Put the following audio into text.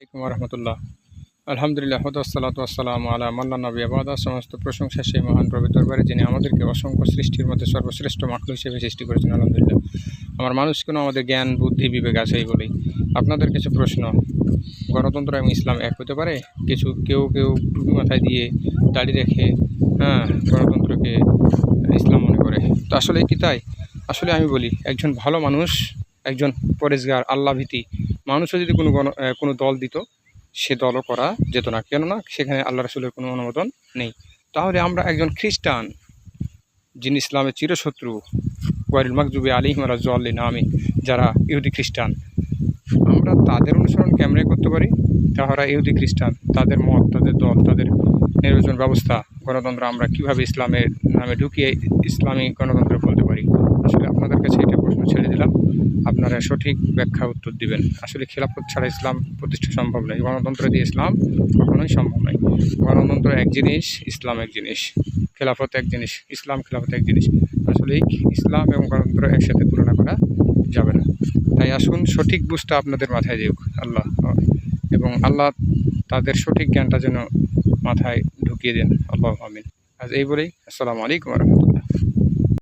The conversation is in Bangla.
আলাইকুম রহমতুল্লাহ। আলহামদুলিল্লাহ ওয়াসসালাতু ওয়াসসালামু আলা মান লা নাবিয়্যা বা'দা। সমস্ত প্রশংসা সেই মহান প্রভুর দরবারে, যিনি আমাদেরকে অসংখ্য সৃষ্টির মধ্যে সর্বশ্রেষ্ঠ মাখলুক হিসেবে সৃষ্টি করেছেন। আলহামদুলিল্লাহ। আমার মানুষ কেন আমাদের জ্ঞান বুদ্ধি বিবেক আছে এই বলেই। আপনাদের কিছু প্রশ্ন: গণতন্ত্র এবং ইসলাম এক হতে পারে? কেউ কেউ টুপি মাথায় দিয়ে দাড়ি রেখে গণতন্ত্রকে ইসলাম মনে করে। তো আসলে কি তাই? আসলে আমি বলি, একজন ভালো মানুষ, একজন পরেজগার আল্লাহভীতি মানুষও যদি কোনো দল দিত, সে দলও করা যেত না। কেননা সেখানে আল্লাহ রাসূলের কোনো অনুমোদন নেই। তাহলে আমরা একজন খ্রিস্টান, যিনি ইসলামের চিরশত্রু, গায়রুল মাগদুবি আলাইহিম ওয়ালা যাল্লিন, আমি যারা ইহুদি খ্রিস্টান, আমরা তাদের অনুসরণ কেমনে করতে পারি? তাহারা ইহুদি খ্রিস্টান, তাদের মত, তাদের দল, তাদের নির্বাচন ব্যবস্থা, গণতন্ত্র আমরা কিভাবে ইসলামের নামে ঢুকিয়ে ইসলামী গণতন্ত্র বলতে পারি? আসলে আপনাদের কাছে এটা প্রশ্ন ছেড়ে দিলাম, আপনারা সঠিক ব্যাখ্যা উত্তর দিবেন। আসলে খেলাফত ছাড়া ইসলাম প্রতিষ্ঠা সম্ভব নয়, গণতন্ত্র দিয়ে ইসলাম কখনোই সম্ভব নয়। গণতন্ত্র এক জিনিস, ইসলাম এক জিনিস, খেলাফত এক জিনিস, ইসলাম খেলাফত এক জিনিস। আসলে ইসলাম এবং গণতন্ত্র একসাথে তুলনা করা যাবে না। তাই আসুন, সঠিক বুঝটা আপনাদের মাথায় দিক আল্লাহ, এবং আল্লাহ তাদের সঠিক জ্ঞানটা যেন মাথায় ঢুকিয়ে দেন। আল্লাহ আমিন। আজ এই বলেই, আসসালামু আলাইকুম রহমতুল্লাহ।